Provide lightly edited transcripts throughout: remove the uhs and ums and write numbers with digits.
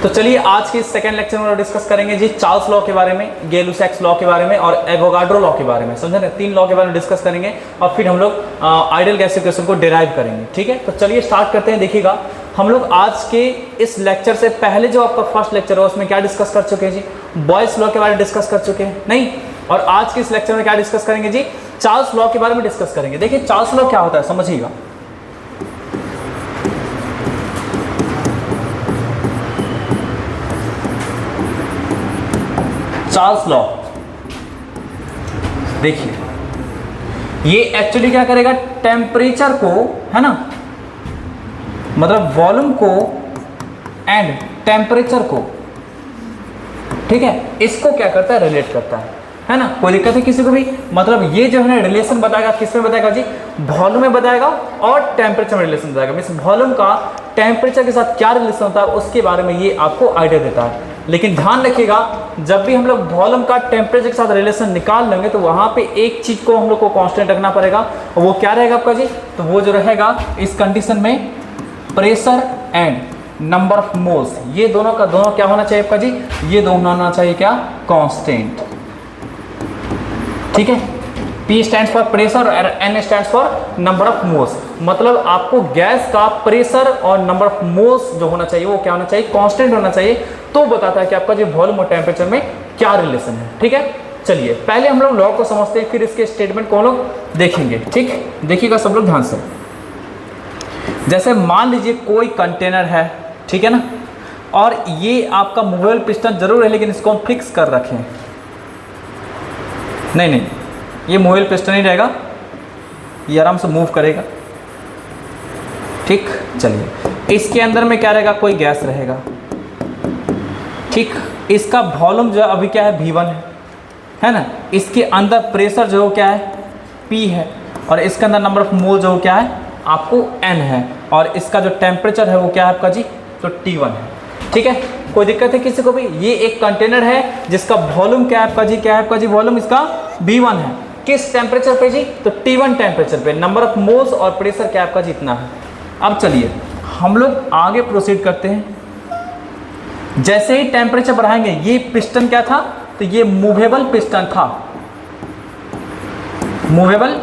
तो चलिए आज के सेकंड लेक्चर में डिस्कस करेंगे जी चार्ल्स लॉ के बारे में, गै-लुसाक्स लॉ के बारे में और एवोगाड्रो लॉ के बारे में। समझे ना, 3 लॉ के बारे में डिस्कस करेंगे और फिर हम लोग आइडियल गैस इक्वेशन को डिराइव करेंगे। ठीक है, तो चलिए स्टार्ट करते हैं। देखिएगा, हम लोग आज के इस लेक्चर से पहले जो आपका फर्स्ट लेक्चर है उसमें क्या डिस्कस कर चुके हैं जी, बॉयल्स लॉ के बारे में डिस्कस कर चुके हैं नहीं। और आज के इस लेक्चर में क्या डिस्कस करेंगे जी, चार्ल्स लॉ के बारे में डिस्कस करेंगे। देखिए चार्ल्स लॉ क्या होता है समझिएगा। चार्ल्स लॉ देखिए, ये एक्चुअली क्या करेगा, टेम्परेचर को, है ना, मतलब वॉल्यूम को एंड टेम्परेचर को, ठीक है, इसको क्या करता है, रिलेट करता है ना। कोई दिक्कत है किसी को भी? मतलब ये जो है ना रिलेशन बताएगा, किसमें बताएगा जी, वॉल्यूम में बताएगा और टेम्परेचर में रिलेशन बताएगा। मींस वॉल्यूम का टेम्परेचर के साथ क्या रिलेशन होता है उसके बारे में ये आपको आइडिया देता है। लेकिन ध्यान रखिएगा, जब भी हम लोग वॉल्यूम का टेम्परेचर के साथ रिलेशन निकाल लेंगे तो वहां पे एक चीज को हम लोग को कांस्टेंट रखना पड़ेगा, और वो क्या रहेगा आपका जी, तो वो जो रहेगा इस कंडीशन में pressure and number of moles, ये दोनों का दोनों क्या होना चाहिए आपका जी, ये दोनों होना चाहिए क्या, कांस्टेंट। ठीक है, P स्टैंड्स फॉर प्रेशर और N stands for number of moles. मतलब आपको गैस का प्रेशर और नंबर ऑफ मोल्स जो होना चाहिए वो क्या होना चाहिए, कांस्टेंट होना चाहिए। तो बताता है कि आपका जो वॉल्यूम और टेम्परेचर में क्या रिलेशन है। ठीक है, चलिए पहले हम लोग लॉ को समझते हैं, फिर इसके स्टेटमेंट को हम लोग देखेंगे। ठीक, देखिएगा सब लोग ध्यान से। जैसे मान लीजिए कोई कंटेनर है, ठीक है ना, और ये आपका मूवेबल पिस्टन जरूर है लेकिन इसको हम फिक्स कर रखें। नहीं, ये मूवेबल पिस्टन ही रहेगा, ये आराम से मूव करेगा। ठीक, चलिए इसके अंदर में क्या रहेगा, कोई गैस रहेगा। ठीक, इसका वॉल्यूम जो अभी क्या है, V1 है ना। इसके अंदर प्रेशर जो क्या है, P है, और इसके अंदर नंबर ऑफ मोल जो क्या है आपको N है, और इसका जो टेम्परेचर है वो क्या है आपका जी, तो T1 है। ठीक है, कोई दिक्कत है किसी को भी? ये एक कंटेनर है जिसका वॉल्यूम क्या है आपका जी, क्या है आपका जी, वॉल्यूम इसका V1 है। किस टेम्परेचर पे जी, तो T1 टेम्परेचर पे। नंबर ऑफ मोल्स और प्रेशर क्या आपका जितना है। अब चलिए हम लोग आगे प्रोसीड करते हैं। जैसे ही टेम्परेचर बढ़ाएंगे, ये पिस्टन क्या था, तो ये मूवेबल पिस्टन था, मूवेबल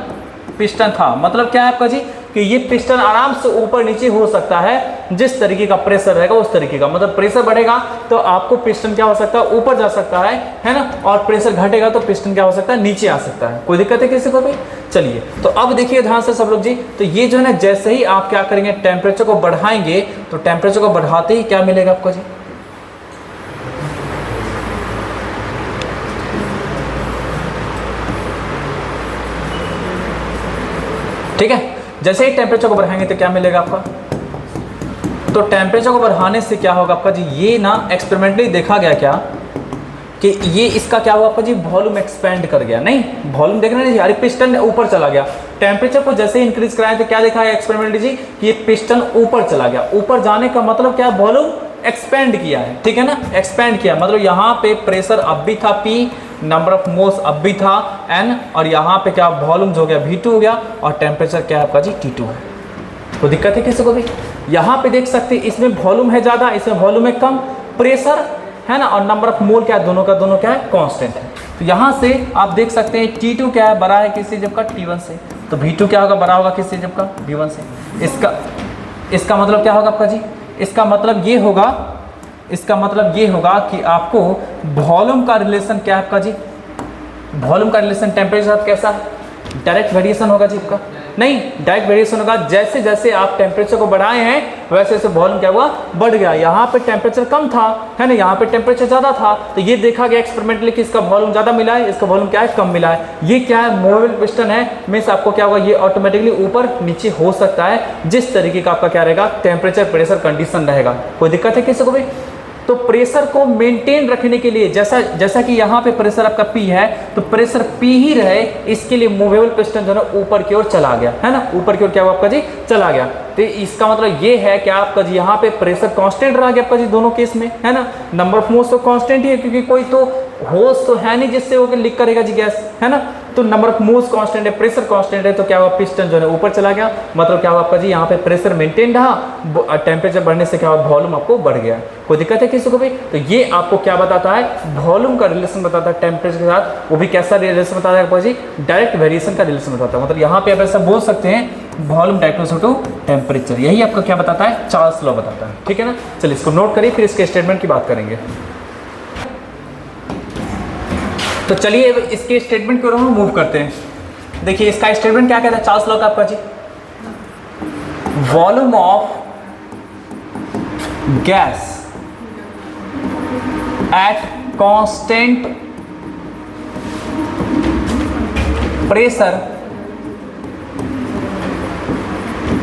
पिस्टन था। मतलब क्या है आपका जी, कि ये पिस्टन आराम से ऊपर नीचे हो सकता है, जिस तरीके का प्रेशर रहेगा उस तरीके का। मतलब प्रेशर बढ़ेगा तो आपको पिस्टन क्या हो सकता है, ऊपर जा सकता है ना, और प्रेशर घटेगा तो पिस्टन क्या हो सकता है, नीचे आ सकता है। कोई दिक्कत है किसी को भी? चलिए तो अब देखिए ध्यान से सब लोग जी, तो ये जो है ना, जैसे ही आप क्या करेंगे, टेम्परेचर को बढ़ाएंगे, तो टेम्परेचर को बढ़ाते ही क्या मिलेगा आपको जी, ठीक है। जैसे ही टेम्परेचर को बढ़ाएंगे तो क्या मिलेगा आपका, तो टेम्परेचर को बढ़ाने से क्या होगा आपका जी, ये ना एक्सपेरिमेंटली देखा गया क्या, कि ये इसका क्या हुआ आपका जी, वॉल्यूम एक्सपेंड कर गया। नहीं, वॉल्यूम देखना नहीं, अरे पिस्टन ऊपर चला गया। टेम्परेचर को जैसे ही इंक्रीज कराएं तो क्या देखा है एक्सपेरिमेंटली जी, ये पिस्टन ऊपर चला गया। ऊपर जाने का मतलब क्या, वॉल्यूम एक्सपेंड किया है। ठीक है ना, एक्सपेंड किया मतलब यहाँ पे प्रेशर अब भी था P, नंबर ऑफ मोल्स अब भी था N, और यहाँ पे क्या वॉल्यूम हो गया V2 हो गया, और टेम्परेचर क्या है आपका जी, T2 है। तो दिक्कत है किसी को भी? यहाँ पे देख सकते हैं, इसमें वॉल्यूम है ज़्यादा, इसमें वॉल्यूम है कम, प्रेशर है ना, और नंबर ऑफ मोल क्या है, दोनों का दोनों क्या है, कांस्टेंट है। तो यहाँ से आप देख सकते हैं T2 क्या है, बड़ा है किससे, जब का T1 से, तो V2 क्या होगा, बड़ा होगा किससे, जब का V1 से। इसका मतलब क्या होगा आपका जी, इसका मतलब ये होगा, इसका मतलब ये होगा कि आपको वॉल्यूम का रिलेशन क्या है आपका जी, वॉल्यूम का रिलेशन टेम्परेचर के साथ कैसा है, डायरेक्ट वेरिएशन होगा जी आपका, नहीं डायरेक्ट वेरिएशन होगा। जैसे जैसे आप टेम्परेचर को बढ़ाए हैं वैसे वैसे वॉल्यूम क्या हुआ, बढ़ गया। यहाँ पे टेम्परेचर कम था, है ना, यहाँ पे टेम्परेचर ज़्यादा था, तो ये देखा गया एक्सपेरिमेंटली कि इसका वॉल्यूम ज़्यादा मिला है, इसका वॉल्यूम क्या है, कम मिला है। ये क्या है, मूवेबल पिस्टन है, मीन्स आपको क्या होगा, ये ऑटोमेटिकली ऊपर नीचे हो सकता है, जिस तरीके का आपका क्या रहेगा, टेम्परेचर प्रेशर कंडीशन रहेगा। कोई दिक्कत है किसी को भी? तो प्रेशर को मेंटेन रखने के लिए, जैसा कि यहाँ पे प्रेशर आपका P है, तो प्रेशर P ही रहे, इसके लिए मूवेबल पिस्टन जो है ऊपर की ओर चला गया, है ना, ऊपर की ओर क्या हुआ आपका जी, चला गया। तो इसका मतलब ये है कि आपका जी यहाँ पे प्रेशर कांस्टेंट रहा गया आपका जी दोनों केस में, है ना। नंबर ऑफ मोल्स तो कांस्टेंट ही है, क्योंकि कोई तो होस तो है नहीं जिससे वो लीक करेगा जी गैस, है ना। तो नंबर ऑफ मूव्स कांस्टेंट है, प्रेशर कांस्टेंट है, तो क्या हुआ पिस्टन जो है ऊपर चला गया, मतलब क्या हुआ आपका जी यहाँ पे प्रेशर मेंटेन रहा, टेम्परेचर बढ़ने से क्या हुआ वॉल्यूम आपको बढ़ गया। कोई दिक्कत है किसी को भी? तो ये आपको क्या बताता है, वॉल्यूम का रिलेशन बताता है टेम्परेचर के साथ। वो भी कैसा रिलेशन बताता है आपको जी, डायरेक्ट वेरिएशन का रिलेशन बताता है। मतलब यहाँ पे आप ऐसा बोल सकते हैं वॉल्यूम डायरेक्ट टू टेम्परेचर, यही आपका क्या बताता है, चार्ल्स लॉ बताता है। ठीक है ना, चलिए इसको नोट करिए, फिर इसके स्टेटमेंट की बात करेंगे। तो चलिए इसके स्टेटमेंट को हम मूव करते हैं। देखिए इसका स्टेटमेंट क्या कहता है चार्ल्स लॉ का आपका जी, volume of gas at constant pressure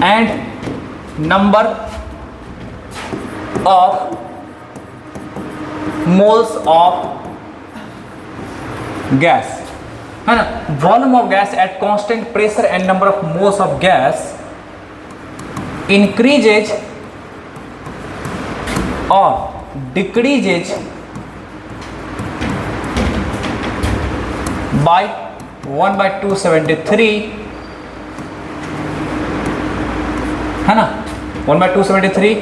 and number of moles of gas, है ना, volume of gas at constant pressure and number of moles of gas increases और डिक्रीजेज बाय 1/273, है ना, 1/273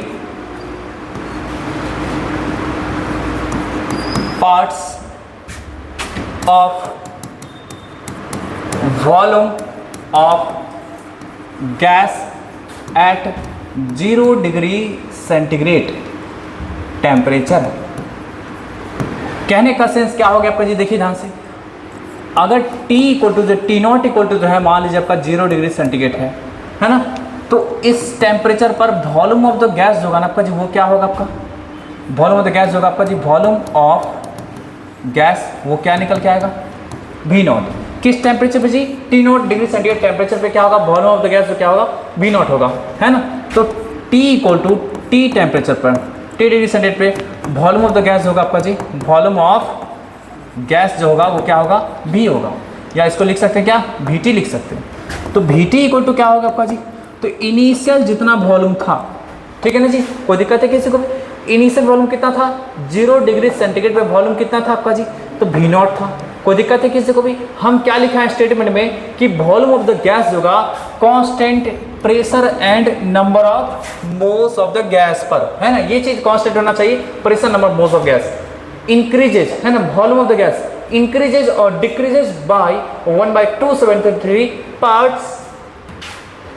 parts of volume of gas at 0 degree centigrade temperature. कहने का sense क्या हो गया आपका जी, देखिए ध्यान से, अगर T equal to T not equal to जो है मान लीजिए आपका 0 डिग्री सेंटीग्रेड है ना, तो इस टेम्परेचर पर वॉल्यूम ऑफ द गैस जो होगा ना आपका जी, वो क्या होगा आपका, वॉल्यूम ऑफ द गैस जो होगा आपका जी, वॉल्यूम ऑफ गैस वो क्या निकल के आएगा, V नॉट। किस टेम्परेचर पे जी, T not degree centigrade temperature पे क्या होगा, वॉल्यूम ऑफ द गैस जो क्या होगा, V नॉट होगा, है ना। तो T equal to T temperature पर, T डिग्री सेंटीग्रेड पे वॉल्यूम ऑफ द गैस होगा आपका जी, वॉल्यूम ऑफ गैस जो होगा वो क्या होगा, V होगा, या इसको लिख सकते हैं क्या, VT लिख सकते हैं। तो VT इक्वल टू क्या होगा आपका जी, तो इनिशियल जितना वॉल्यूम था, ठीक है ना जी, कोई दिक्कत है किसी को भी, इनिशियल वॉल्यूम कितना था, 0 डिग्री सेंटीग्रेड पे वॉल्यूम कितना था आपका जी, तो V नॉट था। कोई दिक्कत है किसी को भी? हम क्या लिखा है स्टेटमेंट में कि वॉल्यूम ऑफ द गैस जो होगा constant pressure and number of moles of the gas पर, है ना, ये चीज कांस्टेंट होना चाहिए, pressure number moles of gas increases, है ना, volume of the gas increases और decreases by 1/273 parts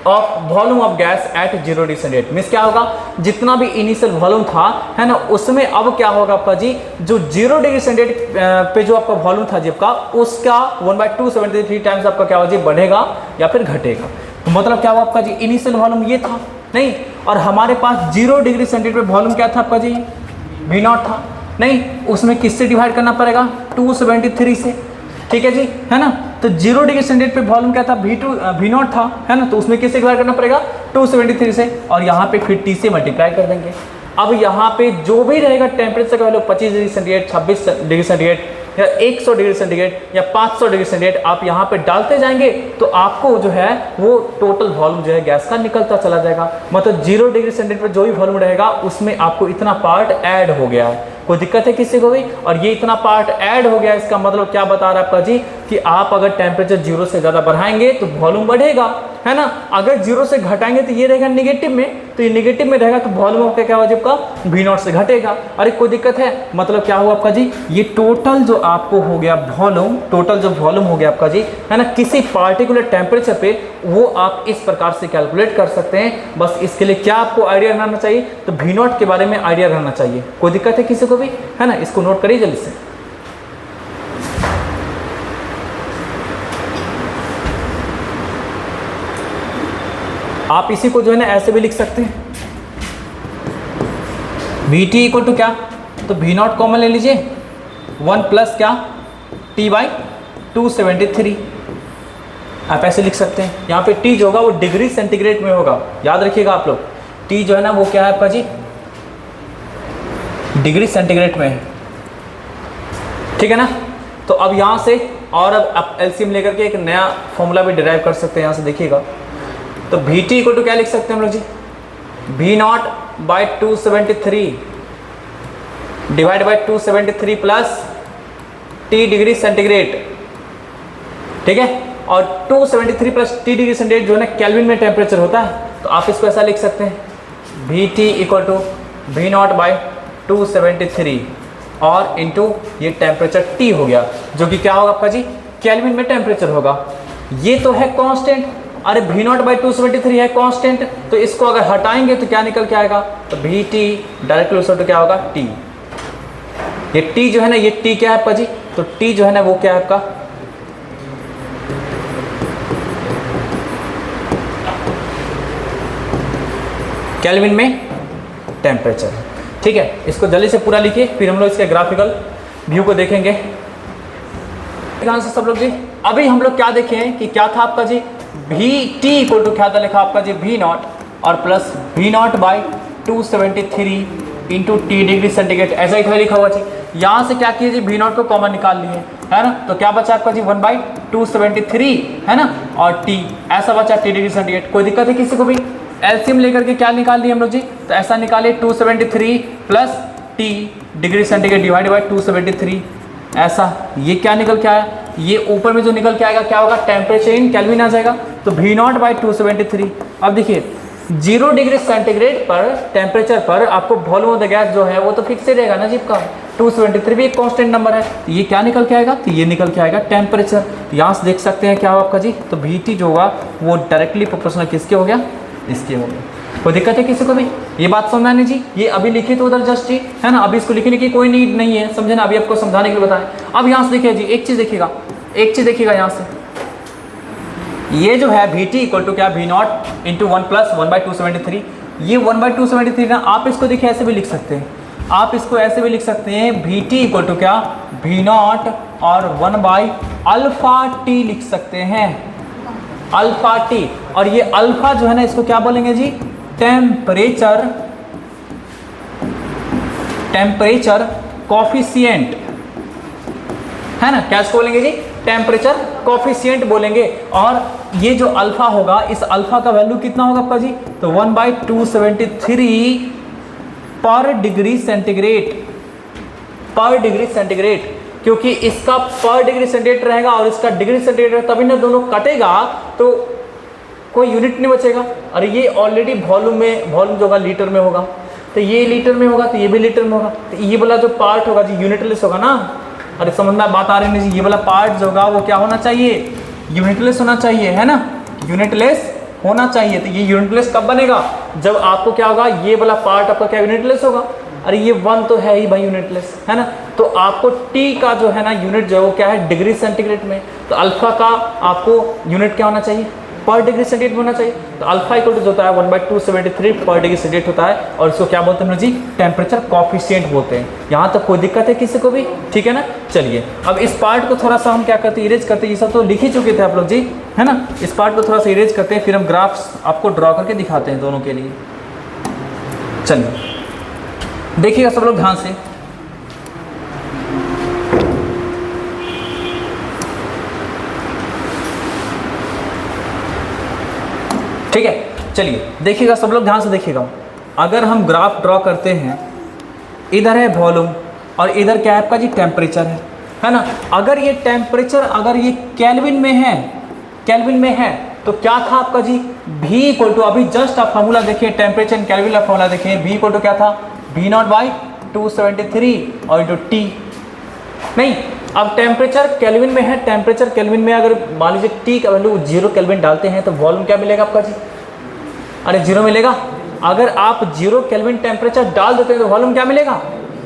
of volume of gas at 0 degree centigrade. Means क्या होगा, जितना भी इनिशियल वॉल्यूम था, है ना, उसमें अब क्या होगा आपका जी, जो 0 डिग्री सेंटीग्रेड पे जो आपका वॉल्यूम था जी आपका, उसका 1/273 टाइम्स आपका क्या होगा जी, बढ़ेगा या फिर घटेगा। तो मतलब क्या हुआ आपका जी, इनिशियल वॉल्यूम ये था नहीं, और हमारे पास 0 डिग्री सेंटीग्रेड पे वॉल्यूम क्या था आपका जी, V नॉट था नहीं, उसमें किससे डिवाइड करना पड़ेगा, 273 से, ठीक है जी, है ना। तो 0 डिग्री सेंटीग्रेड पे वॉल्यूम क्या था, V नॉट था, है ना, तो उसमें किससे डिवाइड करना पड़ेगा, 273 से, और यहाँ पे फिर T से मल्टीप्लाई कर देंगे। अब यहाँ पे जो भी रहेगा टेम्परेचर का value 25 degree centigrade, 26 degree centigrade, या 100 डिग्री सेंटीग्रेड या 500 डिग्री सेंटीग्रेड आप यहाँ पे डालते जाएंगे, तो आपको जो है वो टोटल वॉल्यूम जो है गैस का निकलता चला जाएगा। मतलब 0 डिग्री सेंटीग्रेड पर जो भी वॉल्यूम रहेगा उसमें आपको इतना पार्ट ऐड हो गया है। कोई दिक्कत है किसी को भी? और ये इतना पार्ट ऐड हो गया, इसका मतलब क्या बता रहा है आपका जी, कि आप अगर टेम्परेचर 0 से ज़्यादा बढ़ाएंगे तो वॉल्यूम बढ़ेगा, है ना। अगर 0 से घटाएंगे तो ये रहेगा नेगेटिव में, तो ये नेगेटिव में रहेगा तो वॉल्यूम आपका क्या होगा, आपका V नॉट से घटेगा। अरे कोई दिक्कत है? मतलब क्या हुआ आपका जी, ये टोटल जो आपको हो गया वॉल्यूम, टोटल जो वॉल्यूम हो गया आपका जी, है ना, किसी पार्टिकुलर टेम्परेचर पे, वो आप इस प्रकार से कैलकुलेट कर सकते हैं। बस इसके लिए क्या आपको आइडिया रहना चाहिए, तो V नॉट के बारे में आइडिया रहना चाहिए। कोई दिक्कत है किसी को भी, है ना, इसको नोट करिए जल्दी से। आप इसी को जो है ना ऐसे भी लिख सकते हैं, VT इक्वल टू क्या, तो V नॉट कॉमन ले लीजिए, 1 प्लस क्या, T/273, आप ऐसे लिख सकते हैं। यहाँ पे T जो होगा वो डिग्री सेंटीग्रेड में होगा, याद रखिएगा आप लोग। T जो है ना वो क्या है आपका जी, डिग्री सेंटीग्रेड में है, ठीक है ना। तो अब यहाँ से और अब एलसीएम लेकर के एक नया फॉर्मूला भी डिराइव कर सकते हैं। यहाँ से देखिएगा, तो VT इक्वल टू क्या लिख सकते हैं हम लोग जी, V not by 273 divide by 273 plus T degree centigrade, ठीक ठीक है। और 273 प्लस टी डिग्री सेंटीग्रेड जो है ना केल्विन में टेम्परेचर होता है, तो आप इसको ऐसा लिख सकते हैं VT equal to V0 by 273 और इंटू ये टेम्परेचर T हो गया, जो कि क्या होगा आपका जी केल्विन में टेम्परेचर होगा। ये तो है कांस्टेंट, अरे V0 बाई 273 है कांस्टेंट, तो इसको अगर हटाएंगे तो क्या निकल के आएगा, तो VT डायरेक्टली उसको तो क्या होगा T। ये T जो है ना, ये T क्या है आपका जी, तो T जो है ना वो क्या है आपका केल्विन में टेम्परेचर। ठीक है, इसको जल्दी से पूरा लिखिए, फिर हम लोग इसके ग्राफिकल व्यू को देखेंगे ध्यान से सब लोग जी। अभी हम लोग क्या देखें कि क्या था आपका जी VT इक्वल टू क्या था लिखा आपका जी V0 और plus V0 by 273 into T degree centigrade, ऐसा ही था लिखा हुआ जी। यहाँ से क्या किए जी V0 को कॉमन निकाल लिए, है ना, तो क्या बचा आपका जी 1 बाई 273 है ना, और T ऐसा बचा टी डिग्री सेंटीग्रेड। कोई दिक्कत है किसी को भी? एलसीएम लेकर के क्या निकाल लिए हम लोग जी, तो ऐसा निकाले 273 plus T degree centigrade divide by 273, ऐसा ये क्या निकल के आया, ये ऊपर में जो निकल के आएगा क्या होगा टेम्परेचर इन केल्विन आ जाएगा, तो V0 बाई 273। अब देखिए 0 डिग्री सेंटीग्रेड पर टेम्परेचर पर आपको वॉल्यूम ऑफ द गैस जो है वो तो फिक्स ही रहेगा ना जी का, 273 भी एक कांस्टेंट नंबर है, तो ये क्या निकल के आएगा, तो ये निकल के आएगा टेम्परेचर। यहाँ से देख सकते हैं क्या होगा आपका जी, तो VT जो होगा वो डायरेक्टली प्रोपोर्शनल किसके हो गया, इसके हो गया। कोई दिक्कत है किसी को भी? ये बात समझना नहीं जी, ये अभी लिखी तो उधर जस्ट जी है ना, अभी इसको लिखने की कोई नीड नहीं है, समझे ना, अभी आपको समझाने के लिए बताएं। अब यहाँ से देखिए जी एक चीज़ देखिएगा यहाँ से, ये जो है VT इक्वल टू क्या V0 इंटू 1 प्लस 1 बाई 273, ये 1 बाई 273 ना, आप इसको देखिए ऐसे भी लिख सकते हैं, आप इसको ऐसे भी लिख सकते हैं VT इक्वल टू क्या V0 और 1 बाई अल्फा T लिख सकते हैं, अल्फा T। और ये अल्फा जो है ना इसको क्या बोलेंगे जी, टेम्परेचर कॉफिशिएंट है ना, क्या इसको बोलेंगे जी, टेम्परेचर कॉफिशिएंट बोलेंगे। और ये जो अल्फा होगा, इस अल्फा का वैल्यू कितना होगा आपका जी, तो 1 बाई 273 पर डिग्री सेंटीग्रेड, क्योंकि इसका पर डिग्री सेंटीग्रेड रहेगा और इसका डिग्री सेंटीग्रेड, तभी ना दोनों कटेगा तो कोई यूनिट नहीं बचेगा। अरे ये ऑलरेडी वॉल्यूम जो होगा लीटर में होगा, तो ये लीटर में होगा तो ये भी लीटर में होगा, तो ये वाला जो पार्ट होगा जी यूनिटलेस होगा ना। अरे समझ में बात आ रही है जी, ये वाला पार्ट जो होगा वो क्या होना चाहिए, यूनिटलेस होना चाहिए, है ना, यूनिटलेस होना चाहिए। तो ये यूनिटलेस कब बनेगा, जब आपको क्या होगा, ये वाला पार्ट आपका क्या यूनिटलेस होगा। अरे ये 1 तो है ही भाई यूनिटलेस, है ना, तो आपको T का जो है ना यूनिट जो है वो क्या है डिग्री सेंटीग्रेड में, तो अल्फा का आपको यूनिट क्या होना चाहिए, पर डिग्री सेंटीग्रेड होना चाहिए। तो अल्फा इक्वल टू जो होता है 1 बाई 273 पर डिग्री सेंटीग्रेड होता है, और इसको क्या बोलते हैं जी, टेम्परेचर कॉफिशिएंट बोलते हैं। यहाँ तक कोई दिक्कत है किसी को भी? ठीक है ना। चलिए अब इस पार्ट को थोड़ा सा हम क्या करते हैं, इरेज करते हैं, ये सब तो लिख ही चुके थे आप लोग जी, है ना। इस पार्ट को थोड़ा सा इरेज करते हैं, फिर हम ग्राफ्स आपको ड्रॉ करके दिखाते हैं दोनों के लिए। चलिए देखिएगा सब लोग ध्यान से, ठीक है। चलिए देखिएगा सब लोग ध्यान से देखिएगा, अगर हम ग्राफ ड्रॉ करते हैं, इधर है वॉल्यूम और इधर क्या है आपका जी टेम्परेचर है ना। अगर ये टेम्परेचर अगर ये केल्विन में है तो क्या था आपका जी, V इक्वल टू, अभी जस्ट आप फार्मूला देखिए टेम्परेचर केल्विन का फार्मूला देखिए, V इक्वल टू क्या था V0 बाई 273 और इंटू T। नहीं, अब टेम्परेचर केल्विन में है, टेम्परेचर केल्विन में अगर मान लीजिए T का वैल्यू 0 केल्विन डालते हैं तो वॉल्यूम क्या मिलेगा आपका जी, अरे 0 मिलेगा। अगर आप 0 केल्विन टेम्परेचर डाल देते हैं तो वॉल्यूम क्या मिलेगा,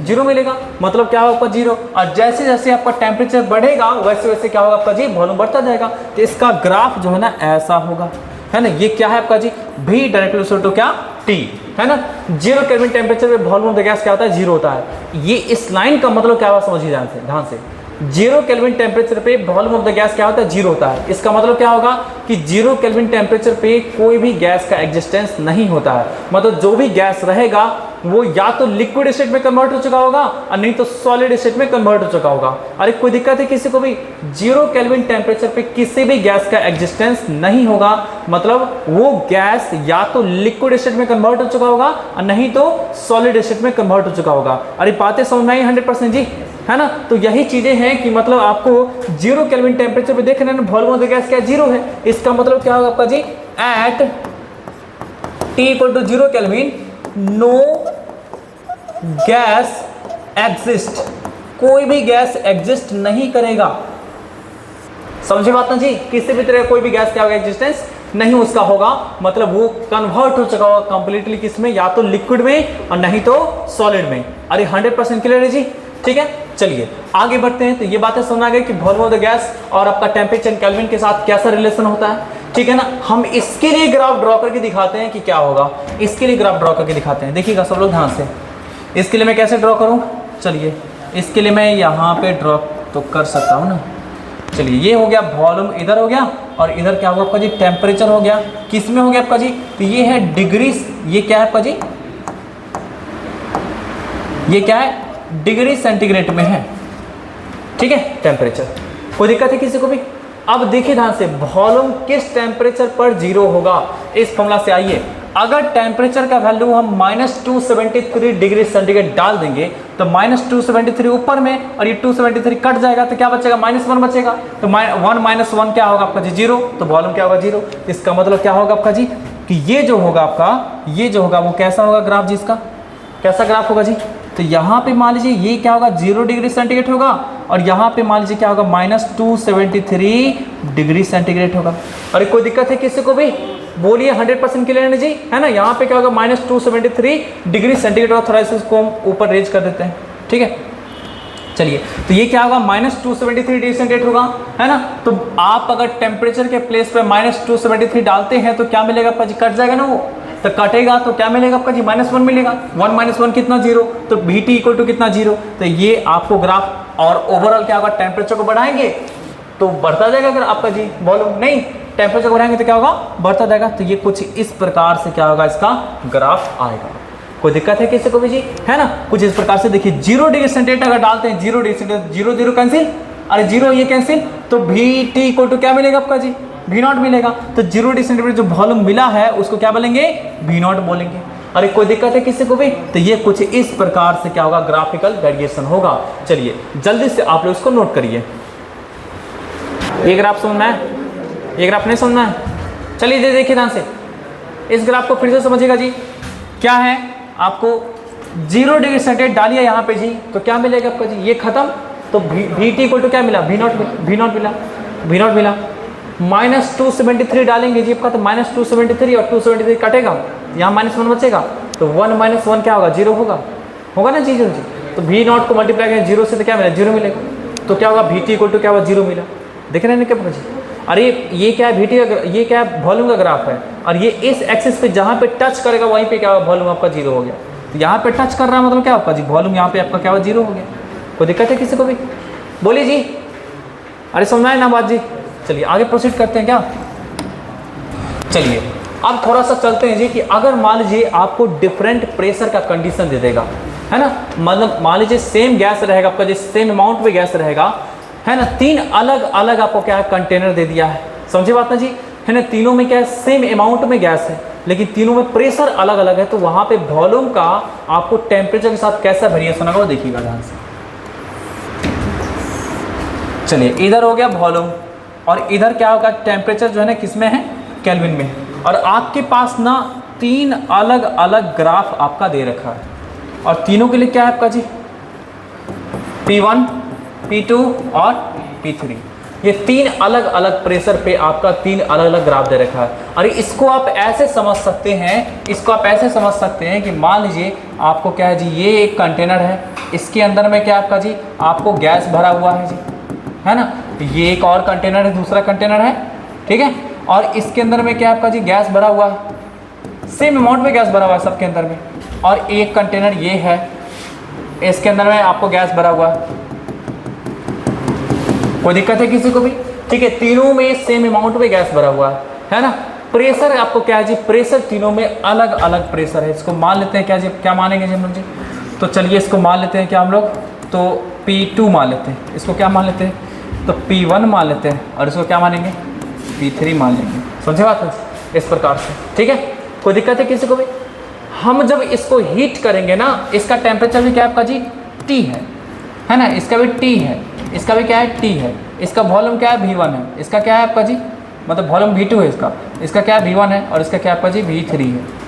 0 मिलेगा, मतलब क्या होगा आपका 0। और जैसे जैसे आपका टेम्परेचर बढ़ेगा वैसे वैसे क्या होगा आपका जी, वॉल्यूम बढ़ता जाएगा। तो इसका ग्राफ जो है ना ऐसा होगा, है ना। ये क्या है आपका जी, V डायरेक्टली टू क्या T, है ना। 0 केल्विन टेम्परेचर पे वॉल्यूम ऑफ द गैस क्या होता है, 0 होता है। ये इस लाइन का मतलब क्या हुआ समझिए ध्यान से, 0 केल्विन टेम्परेचर पे वॉल्यूम ऑफ द गैस क्या होता है, 0 होता है। इसका मतलब क्या होगा कि 0 केल्विन टेम्परेचर पे कोई भी गैस का एग्जिस्टेंस नहीं होता है, मतलब जो भी गैस रहेगा वो या तो लिक्विड स्टेट में कन्वर्ट हो चुका होगा और नहीं तो सॉलिड स्टेट में कन्वर्ट हो चुका होगा। अरे कोई दिक्कत है किसी को भी? 0 केल्विन टेम्परेचर पे किसी भी गैस का एग्जिस्टेंस नहीं होगा, मतलब वो गैस या तो लिक्विड स्टेट में कन्वर्ट हो चुका होगा और नहीं तो सॉलिड स्टेट में कन्वर्ट हो चुका होगा। अरे बातें समझ में आई 100% जी, है ना? तो यही चीजें हैं कि मतलब आपको 0 केल्विन टेम्परेचर पे देख रहे हैं वॉल्यूम ऑफ द गैस क्या 0 है। इसका मतलब क्या होगा आपका जी? At T = 0 kelvin no gas exist, कोई भी गैस एग्जिस्ट नहीं करेगा। समझे बात ना जी? किसी भी तरह कोई भी गैस क्या होगा? एग्जिस्टेंस नहीं उसका होगा, मतलब वो कन्वर्ट हो चुका होगा कंप्लीटली किसमें? या तो लिक्विड में और नहीं तो सॉलिड में। अरे 100% क्लियर है जी? ठीक है, चलिए आगे बढ़ते हैं। तो ये बातें समझ आ गई कि वॉल्यूम ऑफ द गैस और आपका टेम्परेचर केल्विन के साथ कैसा रिलेशन होता है, ठीक है ना? हम इसके लिए ग्राफ ड्रॉ करके दिखाते हैं कि क्या होगा। इसके लिए ग्राफ ड्रॉ करके दिखाते हैं, देखिएगा सब लोग ध्यान से। इसके लिए मैं कैसे ड्रॉ करूं? चलिए इसके लिए मैं यहाँ पे ड्रॉ तो कर सकता हूँ ना। चलिए ये हो गया वॉल्यूम, इधर हो गया, और इधर क्या होगा आपका जी? टेम्परेचर हो गया। किस में हो गया आपका जी? तो ये है डिग्री, ये क्या है आपका जी? ये क्या है? डिग्री सेंटीग्रेड में है, ठीक है टेम्परेचर। कोई दिक्कत है किसी को भी? अब देखिए ध्यान से, वॉल्यूम किस टेम्परेचर पर 0 होगा? इस फॉर्मूला से आइए, अगर टेम्परेचर का वैल्यू हम -273 डिग्री सेंटीग्रेड डाल देंगे तो -273 ऊपर में और ये 273 कट जाएगा तो क्या बचेगा? -1 बचेगा। तो 1 - 1 क्या होगा आपका जी? 0। तो वॉल्यूम क्या होगा? 0। इसका मतलब क्या होगा आपका जी? कि ये जो होगा आपका, ये जो होगा वो कैसा होगा ग्राफ जी? इसका कैसा ग्राफ होगा जी? तो यहाँ पे मान लीजिए ये क्या होगा? 0 डिग्री सेंटीग्रेड होगा, और यहाँ पे मान लीजिए क्या होगा? -273 डिग्री सेंटीग्रेड होगा। अरे कोई दिक्कत है किसी को भी? बोलिए 100% क्लियर है जी, है ना? यहाँ पे क्या होगा? -273 डिग्री सेंटीग्रेड होगा। थोड़ा इसको हम ऊपर रेज कर देते हैं, ठीक है? चलिए तो ये क्या होगा? -273 डिग्री सेंटीग्रेड होगा, है ना? तो आप अगर टेम्परेचर के प्लेस पे -273 डालते हैं तो क्या मिलेगा आपका जी? कट जाएगा ना वो, तो कटेगा तो क्या मिलेगा आपका जी? -1 मिलेगा। 1 - 1 कितना? 0। तो Vt = कितना? 0। तो ये आपको ग्राफ, और ओवरऑल क्या होगा? टेम्परेचर को बढ़ाएंगे तो बढ़ता जाएगा अगर आपका जी वॉल्यूम, नहीं टेम्परेचर को बढ़ाएंगे तो क्या होगा? बढ़ता जाएगा। तो ये कुछ इस प्रकार से क्या होगा? इसका ग्राफ आएगा। कोई दिक्कत है किसी को भी जी, है ना? कुछ इस प्रकार से देखिए, 0 डिग्री सेंटीग्रेड अगर डालते हैं, 0 डिग्री सेंटीग्रेड, 0 0 कैंसिल, अरे 0 ये कैंसिल, तो Vt = क्या मिलेगा आपका जी? V0 मिलेगा। तो 0 डिग्री सेंटीग्रेड जो वॉल्यूम मिला है उसको क्या बोलेंगे? V0 बोलेंगे। अरे कोई दिक्कत है किसी को भी? तो ये कुछ इस प्रकार से क्या होगा? ग्राफिकल वेरिएशन होगा। चलिए जल्दी से आप लोग इसको नोट करिए। ये ग्राफ सुनना है? ये ग्राफ नहीं सुनना है? चलिए देखिए ध्यान से, इस ग्राफ को फिर से समझिएगा जी। क्या है? आपको 0 डिग्री सेंटीग्रेड डालिए यहाँ पे जी, तो क्या मिलेगा आपका जी? ये खत्म, तो Vt = क्या मिला? V0 मिला। V0 मिला। -273 डालेंगे जी आपका, तो -273 और 273 कटेगा, यहाँ -1 बचेगा, तो 1 - 1 क्या होगा? 0 होगा, होगा ना जी? 0 जी। तो V0 को मल्टीप्लाई करें 0 से तो क्या मिला? 0 मिलेगा। तो क्या होगा? Vt = क्या होगा? 0 मिला। देख रहे हैं क्या जी? अरे ये क्या है? Vt का, ये क्या है? वॉल्यूम का ग्राफ है, और ये इस एक्सिस पे जहाँ पे टच करेगा वहीं पे क्या होगा? वॉल्यूम आपका 0 हो गया। तो यहाँ पे टच कर रहा है मतलब क्या आपका जी? वॉल्यूम यहाँ पे आपका क्या हुआ? 0 हो गया। कोई दिक्कत है किसी को भी? बोलिए जी। अरे समझ आए ना बात जी? चलिए आगे प्रोसीड करते हैं क्या? चलिए अब थोड़ा सा चलते हैं जी कि अगर मान लीजिए आपको डिफरेंट प्रेशर का कंडीशन दे देगा, है ना? मतलब मान लीजिए सेम गैस रहेगा आपका जी, सेम अमाउंट में गैस रहेगा, है ना? 3 अलग अलग आपको क्या है? कंटेनर दे दिया है। समझे बात ना जी, है ना? तीनों में क्या है? सेम अमाउंट में गैस है, लेकिन तीनों में प्रेशर अलग अलग है। तो वहाँ पे वॉल्यूम का आपको टेम्परेचर के साथ कैसा वेरिएशन होगा वो देखिएगा ध्यान से। चलिए इधर हो गया वॉल्यूम, और इधर क्या होगा? टेम्परेचर जो है ना किसमें है? केल्विन में। और आपके पास ना 3 अलग अलग ग्राफ आपका दे रखा है, और तीनों के लिए क्या है आपका जी? P1, P2 और P3। ये 3 अलग अलग प्रेशर पे आपका 3 अलग अलग ग्राफ दे रखा है। और इसको आप ऐसे समझ सकते हैं, इसको आप ऐसे समझ सकते हैं कि मान लीजिए आपको क्या है जी? ये एक कंटेनर है, इसके अंदर में क्या आपका जी? आपको गैस भरा हुआ है जी, है ना? ये एक और कंटेनर है, दूसरा कंटेनर है, ठीक है? और इसके अंदर में क्या आपका जी? गैस भरा हुआ है, सेम अमाउंट में गैस भरा हुआ है सबके अंदर में। और एक कंटेनर ये है, इसके अंदर में आपको गैस भरा हुआ है। कोई दिक्कत है किसी को भी? ठीक है, तीनों में सेम अमाउंट में गैस भरा हुआ है ना? प्रेशर आपको क्या है जी, प्रेशर तीनों में अलग अलग प्रेशर है। इसको मान लेते हैं क्या जी, क्या मानेंगे जी हम लोग जी, तो चलिए इसको मान लेते हैं क्या हम लोग, तो P2 मान लेते हैं, इसको क्या मान लेते हैं, तो P1 मान लेते हैं, और इसको क्या मानेंगे, P3 मान लेंगे। समझे बात है, इस प्रकार से, ठीक है। कोई दिक्कत है किसी को भी? हम जब इसको हीट करेंगे ना, इसका टेम्परेचर भी क्या आपका जी T है ना, इसका भी T है, इसका भी क्या है T है, इसका वॉल्यूम क्या है V1 है, इसका क्या है आपका जी, मतलब वॉल्यूम V2 है, इसका क्या है V1 है, और इसका क्या आपका जी V3 है।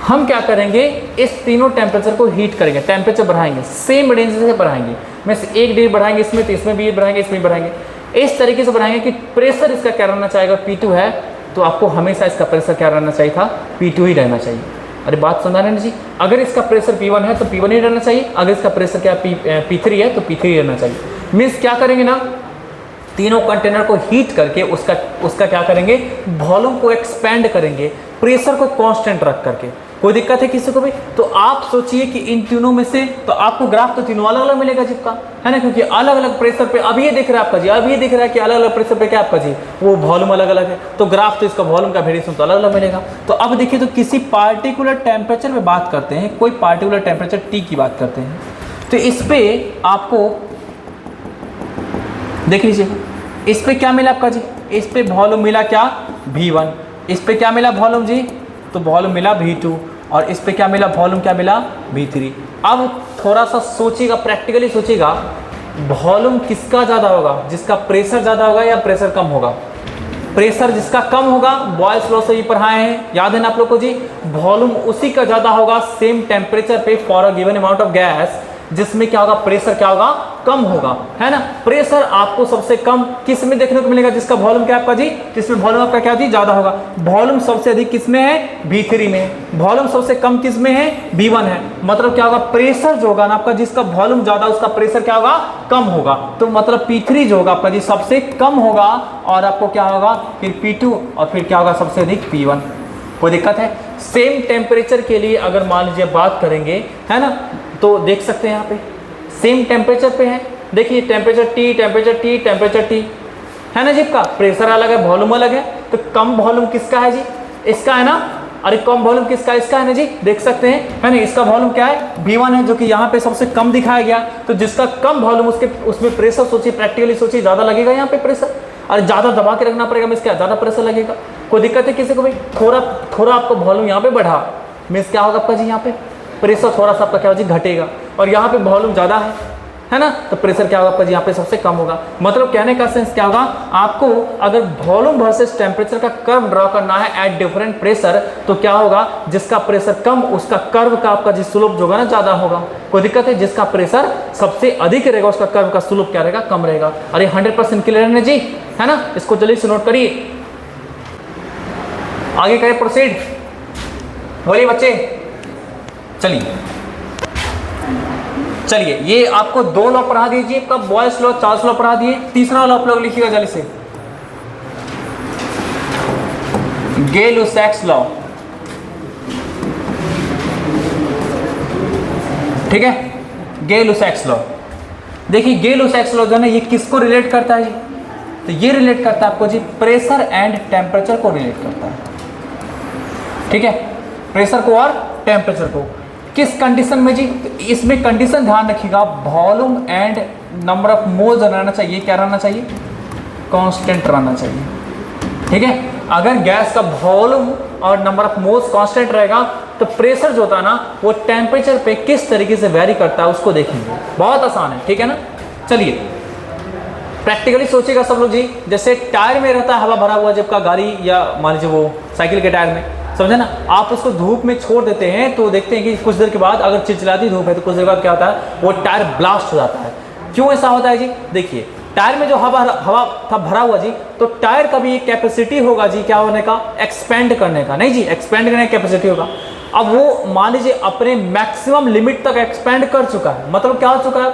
हम क्या करेंगे, इस तीनों टेम्परेचर को हीट करेंगे, टेम्परेचर बढ़ाएंगे, सेम रेंज से बढ़ाएंगे, में से 1 डिग्री बढ़ाएंगे इसमें, तो इसमें भी बढ़ाएंगे, इसमें बढ़ाएंगे, इस तरीके से बढ़ाएंगे कि प्रेशर इसका क्या रहना चाहिए, P2 है तो आपको हमेशा इसका प्रेशर क्या रहना चाहिए था, P2 ही रहना चाहिए। अरे बात सुना रहे जी, अगर इसका प्रेशर P1 है तो P1 ही रहना चाहिए, अगर इसका प्रेशर क्या P3 है तो P3 ही रहना चाहिए। मीन्स क्या करेंगे ना, तीनों कंटेनर को हीट करके उसका क्या करेंगे, वॉल्यूम को एक्सपेंड करेंगे, प्रेशर को कांस्टेंट रख करके। कोई दिक्कत है किसी को भी? तो आप सोचिए कि इन तीनों में से तो आपको ग्राफ तो तीनों अलग अलग मिलेगा जिसका, है ना, क्योंकि अलग अलग प्रेशर पे, अब ये दिख रहा है आपका जी, अब ये दिख रहा है कि अलग अलग प्रेशर पे क्या आपका जी वो वॉल्यूम अलग अलग है, तो ग्राफ तो इसका वॉल्यूम का वेरिएशन तो अलग अलग मिलेगा। तो अब देखिए, तो किसी पार्टिकुलर टेम्परेचर में बात करते हैं, कोई पार्टिकुलर टेम्परेचर T की बात करते हैं, तो इस पे आपको देख लीजिए, इस पे क्या मिला आपका जी, इस पे वॉल्यूम मिला क्या V1, इस पे क्या मिला वॉल्यूम जी, तो वॉल्यूम मिला V2, और इस पे क्या मिला वॉल्यूम, क्या मिला V3। अब थोड़ा सा सोचिएगा, प्रैक्टिकली सोचिएगा, वॉल्यूम किसका ज़्यादा होगा, जिसका प्रेशर ज़्यादा होगा या प्रेशर कम होगा? प्रेशर जिसका कम होगा, बॉयल्स लॉ से ही पढ़ाए हैं, याद है ना आप लोग को जी, वॉल्यूम उसी का ज़्यादा होगा सेम टेम्परेचर पे for a given amount of gas, जिसमें क्या होगा, प्रेशर क्या होगा, कम होगा, है ना। प्रेशर आपको सबसे कम किस में देखने को मिलेगा, जिसका वॉल्यूम क्या आपका जी, जिसमें वॉल्यूम आपका क्या जी ज्यादा होगा। वॉल्यूम सबसे अधिक किस में है, V3 में, वॉल्यूम सबसे कम किस में है, V1 है। मतलब क्या होगा, प्रेशर जो होगा ना आपका, जिसका वॉल्यूम ज्यादा उसका प्रेशर क्या होगा, कम होगा, तो मतलब P3 जो होगा आपका जी सबसे कम होगा, और आपको क्या होगा फिर P2, और फिर क्या होगा सबसे अधिक P1। कोई दिक्कत है? सेम टेम्परेचर के लिए अगर मान लीजिए बात करेंगे, है ना, तो देख सकते हैं यहाँ पे सेम टेम्परेचर पे है, देखिए temperature T, temperature T, temperature T, है ना जी, का प्रेशर अलग है, वॉल्यूम अलग है, तो कम वॉल्यूम किसका है जी, इसका है ना, अरे कम वॉल्यूम किसका, इसका है ना जी, देख सकते हैं, है ना, इसका वॉल्यूम क्या है, V1 है, जो कि यहाँ पे सबसे कम दिखाया गया। तो जिसका कम वॉल्यूम उसमें प्रेशर सोचिए, प्रैक्टिकली सोचिए, ज़्यादा लगेगा यहाँ पे प्रेशर, और ज़्यादा दबा के रखना पड़ेगा, मीन्स क्या ज़्यादा प्रेशर लगेगा। कोई दिक्कत है किसी को भी? थोड़ा आपका वॉल्यूम यहाँ पे बढ़ा, मीन्स क्या होगा आपका जी, यहाँ पे प्रेशर थोड़ा सा आपका क्या होगा जी घटेगा, और यहाँ पे वॉल्यूम ज़्यादा है ना, तो प्रेशर क्या होगा आपका जी यहाँ पे सबसे कम होगा। मतलब कहने का सेंस क्या होगा, आपको अगर वॉल्यूम वर्सेस टेम्परेचर का कर्व ड्रॉ करना है एट डिफरेंट प्रेशर, तो क्या होगा, जिसका प्रेशर कम उसका कर्व का आपका जी स्लोप जो होगा ना ज़्यादा होगा। कोई दिक्कत है? जिसका प्रेशर सबसे अधिक रहेगा उसका कर्व का स्लोप क्या रहेगा, कम रहेगा। अरे 100% क्लियर है जी, है ना, इसको जल्दी से नोट करिए, आगे करें प्रोसीड, बोलिए बच्चे। चलिए ये आपको 2 लॉ पढ़ा दीजिए, आपका बॉयल्स लॉ, चार्ल्स लॉ पढ़ा दिए, तीसरा लॉ आप लोग लिखिएगा जल्दी से, गे-लुसैक्स लॉ, ठीक है, गे-लुसैक्स लॉ। देखिए गे-लुसैक्स लॉ जो है ये किसको रिलेट करता है जी, तो ये रिलेट करता है आपको जी प्रेशर एंड टेम्परेचर को रिलेट करता है, ठीक है, प्रेशर को और टेम्परेचर को। किस कंडीशन में जी, तो इसमें कंडीशन ध्यान रखिएगा, volume and number of moles रहना चाहिए, क्या रहना चाहिए, कांस्टेंट रहना चाहिए, ठीक है। अगर गैस का वॉल्यूम और नंबर ऑफ मोल्स कांस्टेंट रहेगा, तो प्रेशर जो होता है ना वो टेम्परेचर पे किस तरीके से वेरी करता है उसको देखेंगे, बहुत आसान है, ठीक है ना। चलिए प्रैक्टिकली सोचिएगा सब लोग जी, जैसे टायर में रहता है हवा भरा हुआ जब का गाड़ी या मान लीजिए वो साइकिल के टायर में, समझे ना, आप उसको धूप में छोड़ देते हैं तो देखते हैं कि कुछ देर के बाद अगर चिलचिलाती धूप है तो कुछ देर बाद क्या होता है, वो टायर ब्लास्ट हो जाता है। क्यों ऐसा होता है जी, देखिए टायर में जो हवा था भरा हुआ जी, तो टायर का भी एक कैपेसिटी होगा जी, क्या होने का, एक्सपेंड करने का, नहीं जी, एक्सपेंड करने का कैपेसिटी होगा। अब वो मान लीजिए अपने मैक्सिमम लिमिट तक एक्सपेंड कर चुका है, मतलब क्या हो चुका है,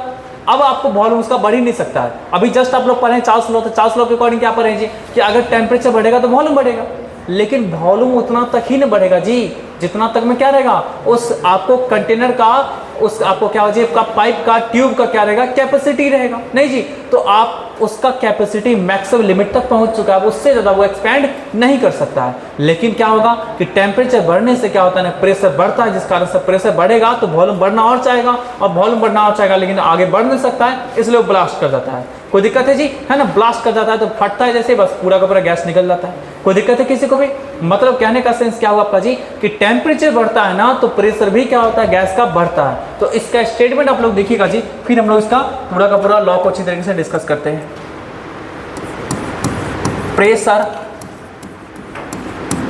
अब आपको वॉल्यूम उसका बढ़ ही नहीं सकता है। अभी जस्ट आप लोग पढ़े चार्ल्स लॉ, तो चार्ल्स लॉ के अकॉर्डिंग क्या पढ़े जी, कि अगर टेम्परेचर बढ़ेगा तो वॉल्यूम बढ़ेगा, लेकिन वॉल्यूम उतना तक ही नहीं बढ़ेगा जी जितना तक में क्या रहेगा, उस आपको कंटेनर का उस आपको क्या हो जी, आपका पाइप का ट्यूब का क्या रहेगा, कैपेसिटी रहेगा, नहीं जी। तो आप उसका कैपेसिटी मैक्सिमम लिमिट तक पहुंच चुका है, उससे ज़्यादा वो एक्सपैंड नहीं कर सकता है। लेकिन क्या होगा कि टेम्परेचर बढ़ने से क्या होता है ना, प्रेशर बढ़ता है, जिस कारण से प्रेशर बढ़ेगा तो वॉल्यूम बढ़ना और चाहेगा, और वॉल्यूम बढ़ना और चाहेगा, लेकिन आगे बढ़ नहीं सकता है, इसलिए वो ब्लास्ट कर जाता है। कोई दिक्कत है जी, है ना, ब्लास्ट कर जाता है तो फटता है जैसे, बस पूरा का पूरा गैस निकल जाता है। कोई दिक्कत है किसी को भी? मतलब कहने का सेंस क्या हुआ आपका जी, कि टेम्परेचर बढ़ता है ना तो प्रेशर भी क्या होता है, गैस का बढ़ता है। तो इसका स्टेटमेंट आप लोग देखिएगा जी, फिर हम लोग इसका पूरा का पूरा लॉ को अच्छी तरीके से डिस्कस करते हैं। प्रेशर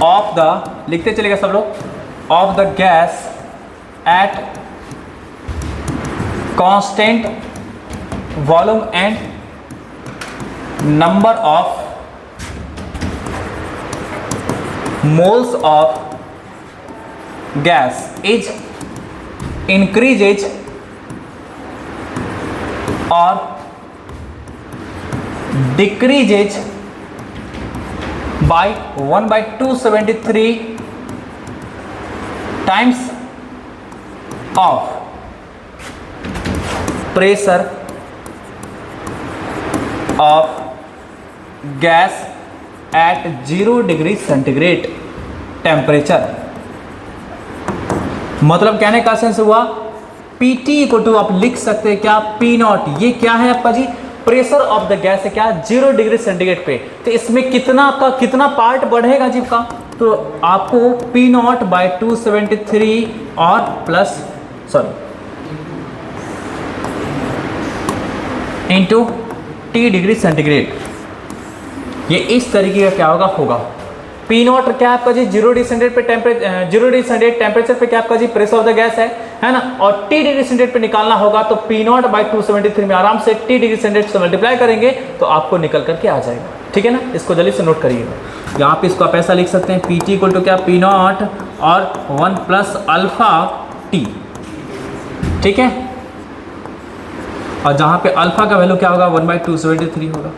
ऑफ द, लिखते चलेगा सब लोग, of the gas at constant volume and number of moles of gas is increases or decreases by 1/273 times of pressure of gas at 0 degree centigrade temperature. मतलब कहने का सेंस हुआ, PT इक्वल टू आप लिख सकते हैं क्या, P0। ये क्या है आपका जी, प्रेशर ऑफ द गैस है क्या, 0 डिग्री सेंटीग्रेड पे। तो इसमें कितना आपका कितना पार्ट बढ़ेगा जी का, तो आपको P0/273 और plus into T degree centigrade, ये इस तरीके का क्या होगा P0 क्या आपका जी, 0 डिग्री सेंटीग्रेड पे टेम्परेचर पे क्या आपका जी प्रेशर ऑफ द गैस है ना, और T डिग्री सेंटीग्रेड पे निकालना होगा तो P0/273 में आराम से T डिग्री सेंटीग्रेड से मल्टीप्लाई करेंगे तो आपको निकल करके आ जाएगा। ठीक है ना, इसको जल्दी से नोट करिएगा। यहाँ पे इसको आप ऐसा लिख सकते हैं, PT इक्वल टू क्या, P0 और 1 प्लस अल्फा T। ठीक है, और जहाँ पे अल्फा का वैल्यू क्या होगा, 1/273 होगा।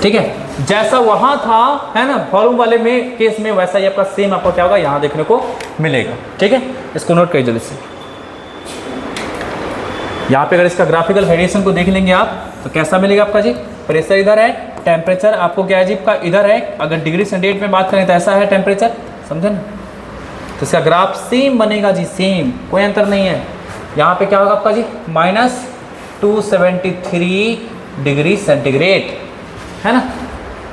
ठीक है, जैसा वहां था है ना वॉल्यूम वाले में केस में, वैसा ही आपका सेम आपको क्या होगा यहाँ देखने को मिलेगा। ठीक है, इसको नोट करिए जल्दी से। यहाँ पे अगर इसका ग्राफिकल वेरिएशन को देख लेंगे आप तो कैसा मिलेगा आपका जी, प्रेशर इधर है, टेम्परेचर आपको क्या है जी आपका इधर है। अगर डिग्री सेंटीग्रेड में बात करें तो ऐसा है टेम्परेचर, समझे ना, तो इसका ग्राफ सेम बनेगा जी, सेम, कोई अंतर नहीं है। यहाँ पे क्या होगा आपका जी, -273 डिग्री सेंटीग्रेड, है ना।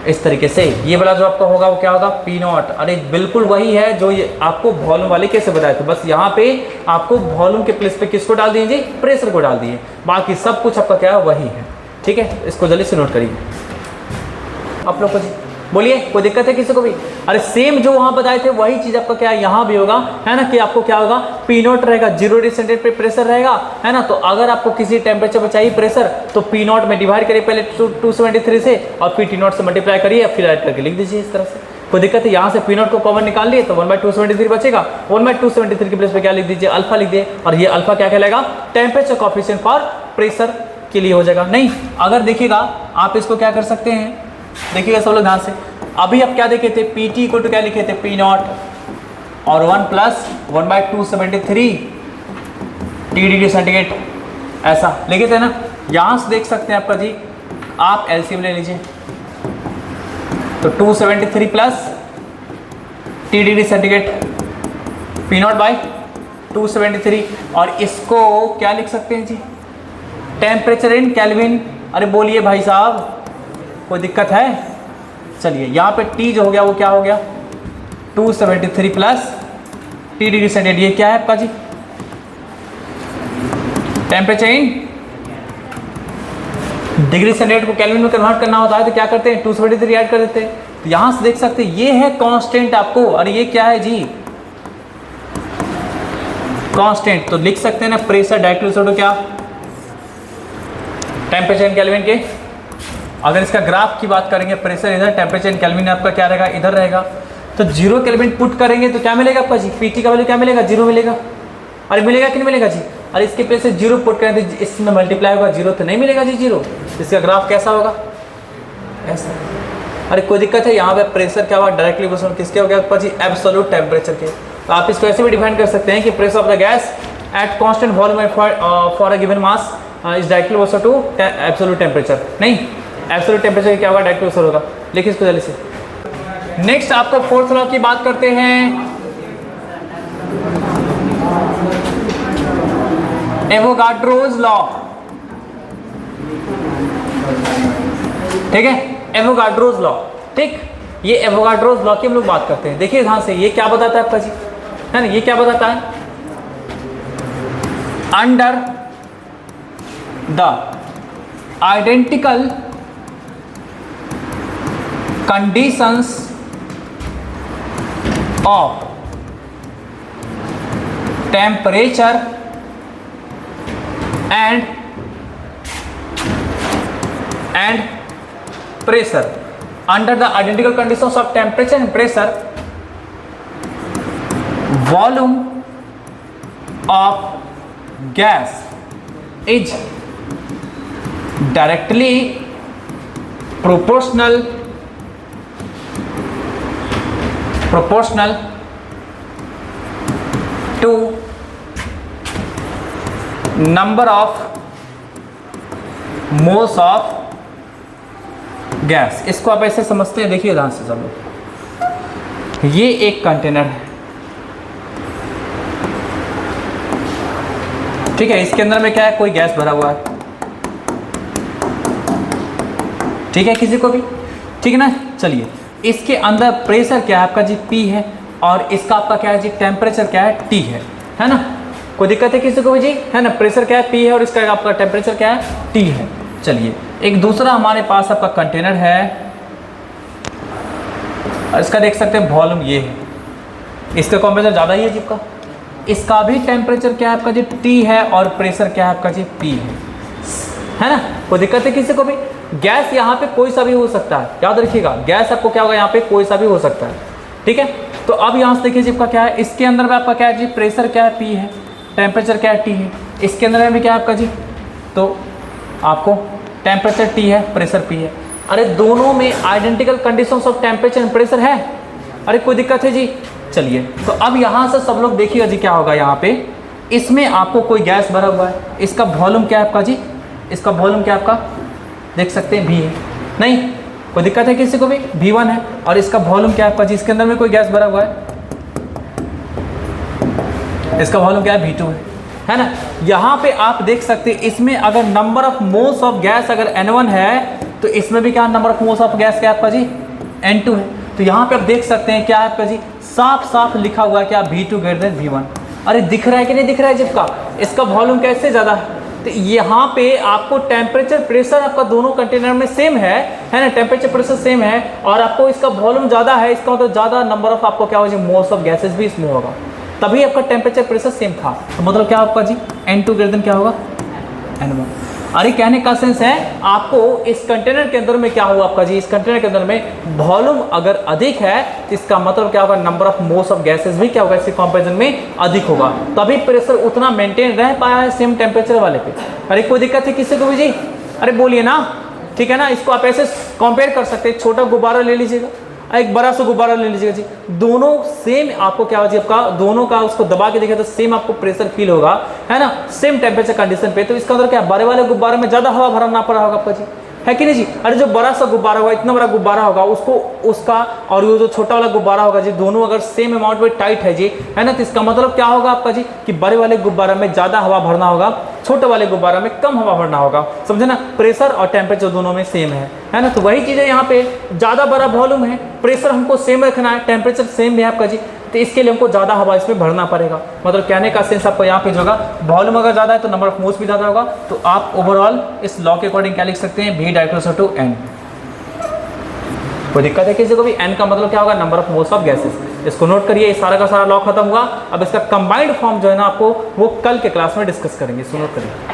इस तरीके से ये वाला जो आपका होगा वो क्या होगा, P0। अरे बिल्कुल वही है जो ये आपको वॉल्यूम वाले कैसे बताए थे, बस यहाँ पे आपको वॉल्यूम के प्लेस पे किसको डाल दिए जी, प्रेशर को डाल दिए, बाकी सब कुछ आपका क्या है वही है। ठीक है, इसको जल्दी से नोट करिए आप लोग को जी। बोलिए, कोई दिक्कत है किसी को भी? अरे सेम जो वहाँ बताए थे वही चीज़ आपका क्या यहाँ भी होगा, है ना, कि आपको क्या होगा, P0 रहेगा, 0 डिग्री सेंटीग्रेड पे प्रेशर रहेगा, है ना। तो अगर आपको किसी टेम्परेचर पर चाहिए प्रेशर तो P0 में डिवाइड करिए पहले 273 से, और फिर T0 से मल्टीप्लाई करिए, फिर ऐड करके लिख दीजिए इस तरह से। कोई दिक्कत है? यहाँ से P0 को कॉमन निकाल लिए तो 1/273 बचेगा, 1/273 के प्लेस पे क्या लिख दीजिए, अल्फा लिख दिए, और ये अल्फा क्या कहलाएगा, टेम्परेचर कोएफिशिएंट फॉर प्रेशर के लिए हो जाएगा। नहीं, अगर देखिएगा आप इसको क्या कर सकते हैं, देखिएगा सब लोग ध्यान से। अभी आप क्या देखे थे, PT इक्वल टू क्या लिखे थे, P0 और 1 प्लस 1/273 T डिग्री सेंटीग्रेड, ऐसा लिखे थे ना। यहाँ से देख सकते हैं आपका जी, आप एलसीएम ले लीजिए तो 273 plus T degree centigrade P0/273, और इसको क्या लिख सकते हैं जी, टेम्परेचर इन केल्विन। अरे बोलिए भाई साहब, कोई दिक्कत है? चलिए, यहाँ पे T जो हो गया वो क्या हो गया, 273 प्लस T डिग्री सेंटीग्रेड, ये क्या है आपका जी, टेम्परेचर इन डिग्री सेंटीग्रेड को केल्विन में कन्वर्ट करना होता है तो क्या करते हैं, 273 ऐड कर देते हैं। तो यहाँ से देख सकते हैं ये है कांस्टेंट आपको, और ये क्या है जी, कांस्टेंट। तो लिख सकते हैं ना, प्रेशर डायरेक्टली क्या, टेम्परेचर इन केल्विन के। अगर इसका ग्राफ की बात करेंगे, प्रेशर इधर, टेम्परेचर इन केल्विन आपका क्या रहेगा, इधर रहेगा। तो 0 केल्विन पुट करेंगे तो क्या मिलेगा आपका जी, PT का वैल्यू क्या मिलेगा, 0 मिलेगा। अरे मिलेगा कि नहीं मिलेगा जी? अरे इसके प्लेस से 0 पुट करें तो इसमें मल्टीप्लाई होगा, 0 तो नहीं मिलेगा जी 0। इसका ग्राफ कैसा होगा, ऐसा। अरे कोई दिक्कत है? यहाँ पे प्रेशर क्या हुआ, डायरेक्टली क्वेश्चन किसके हो गया आपका जी, एब्सोल्यूट टेम्परेचर के। तो आप इसको ऐसे भी डिफाइन कर सकते हैं कि pressure of the gas at constant volume for a given mass is directly proportional to absolute temperature. नहीं, एब्सोल्यूट टेम्परेचर क्या होगा, डायरेक्टली प्रोपोर्शनल होगा। लिखिए इसको जल्दी से। नेक्स्ट आपका फोर्थ लॉ की बात करते हैं, एवोगाड्रोज लॉ। ठीक है, एवोगाड्रोज लॉ। ठीक, ये एवोगाड्रोज लॉ की हम लोग बात करते हैं। देखिए ध्यान से, ये क्या बताता है आपका जी, है ना, ये क्या बताता है, under the identical conditions of temperature and pressure, under the identical conditions of temperature and pressure, volume of gas is directly proportional to number of moles of gas. इसको आप ऐसे समझते हैं, देखिए ध्यान से सब लोग, ये एक कंटेनर है, ठीक है, इसके अंदर में क्या है, कोई गैस भरा हुआ है, ठीक है, किसी को भी, ठीक है ना। चलिए, इसके अंदर प्रेशर क्या है आपका जी, P है, और इसका आपका क्या है जी, टेम्परेचर क्या है, T है ना। कोई दिक्कत है किसी को भी जी, है ना। प्रेशर क्या है, P है, और इसका आपका टेम्परेचर क्या है, T है। चलिए, एक दूसरा हमारे पास आपका कंटेनर है, और इसका देख सकते हैं वॉल्यूम ये है, इसका टेम्परेचर ज़्यादा ही है जिसका, इसका भी टेम्परेचर क्या है आपका जी, T है, और प्रेशर क्या है आपका जी, P है ना। कोई दिक्कत है किसी को भी। गैस यहाँ पे कोई सा भी हो सकता है, याद रखिएगा, गैस आपको क्या होगा, यहाँ पे कोई सा भी हो सकता है, ठीक है। तो अब यहाँ से देखिए जिसका क्या है, इसके अंदर में आपका क्या है जी, प्रेशर क्या है, P है, टेम्परेचर क्या है, T है, इसके अंदर में भी क्या है आपका जी, तो आपको टेम्परेचर T है, प्रेशर P है। अरे दोनों में identical conditions of temperature and pressure है, अरे कोई दिक्कत है जी। चलिए, तो अब यहाँ से सब लोग देखिएगा जी, क्या होगा यहाँ पे, इसमें आपको कोई गैस भरा हुआ है, इसका वॉल्यूम क्या है आपका जी, इसका वॉल्यूम क्या आपका देख सकते हैं, V है, नहीं कोई दिक्कत है किसी को भी, V1 है, और इसका वॉल्यूम क्या है आपका जी, इसके अंदर में कोई गैस भरा हुआ है, इसका वॉल्यूम क्या है, V2 है ना। यहाँ पे आप देख सकते हैं, इसमें अगर number of moles of gas अगर N1 है, तो इसमें भी क्या number of moles of gas क्या है आपका जी, N2 है। तो यहाँ पे आप देख सकते हैं क्या है आपका जी, साफ साफ लिखा हुआ है क्या, V2 ग्रेटर देन V1। अरे दिख रहा है कि नहीं दिख रहा है जिसका, इसका वॉल्यूम कैसे ज़्यादा है, तो यहाँ पे आपको टेम्परेचर प्रेशर आपका दोनों कंटेनर में सेम है ना, टेम्परेचर प्रेशर सेम है, और आपको इसका वॉल्यूम ज़्यादा है, इसका मतलब ज़्यादा नंबर ऑफ आपको क्या होगा, मोल्स ऑफ गैसेस भी इसमें होगा, तभी आपका टेम्परेचर प्रेशर सेम था। तो मतलब क्या आपका जी, N2 ग्रेटर देन क्या होगा, N1। अरे कहने का सेंस है, आपको इस कंटेनर के अंदर में क्या हुआ आपका जी, इस कंटेनर के अंदर में वॉल्यूम अगर अधिक है, तो इसका मतलब क्या होगा, number of moles of gases भी क्या होगा, इसके कंपैरिजन में अधिक होगा, तभी प्रेशर उतना मेंटेन रह पाया है सेम टेम्परेचर वाले पे। अरे कोई दिक्कत है किसी को भी जी, अरे बोलिए ना, ठीक है ना। इसको आप ऐसे कंपेयर कर सकते हैं, छोटा गुब्बारा ले लीजिएगा, एक बड़ा सा गुब्बारा ले लीजिएगा जी, दोनों सेम आपको क्या होगा, आपका दोनों का उसको दबा के देखिए तो सेम आपको प्रेशर फील होगा, है ना, सेम टेम्परेचर कंडीशन पे। तो इसका अंदर क्या, बड़े वाले गुब्बारे में ज़्यादा हवा भरना पड़ा होगा आपका जी, है कि नहीं जी। अरे जो बड़ा सा गुब्बारा होगा, इतना बड़ा गुब्बारा होगा, उसको उसका और ये जो छोटा वाला गुब्बारा होगा जी, दोनों अगर सेम अमाउंट में टाइट है जी, है ना, तो इसका मतलब क्या होगा आपका जी, कि बड़े वाले गुब्बारा में ज़्यादा हवा भरना होगा, छोटे वाले गुब्बारा में कम हवा भरना होगा, समझे ना। प्रेशर और टेम्परेचर दोनों में सेम है ना। तो वही चीज़ है यहाँ पे, ज़्यादा बड़ा वॉल्यूम है, प्रेशर हमको सेम रखना है, टेम्परेचर सेम है आपका जी, तो इसके लिए हमको ज़्यादा हवा इसमें भरना पड़ेगा। मतलब कहने का सेंस आपको यहाँ पे जो होगा, वॉल्यूम अगर ज़्यादा है तो नंबर ऑफ मोल्स भी ज़्यादा होगा। तो आप ओवरऑल इस लॉ के अकॉर्डिंग क्या लिख सकते हैं, V डायरेक्टली टू N। कोई दिक्कत है किसी को भी, N का मतलब क्या होगा, number of moles of gases. इसको नोट करिए, ये सारा का सारा लॉ खत्म हुआ। अब इसका कंबाइंड फॉर्म जो है ना, आपको वो कल के क्लास में डिस्कस करेंगे, इसको नोट करिए।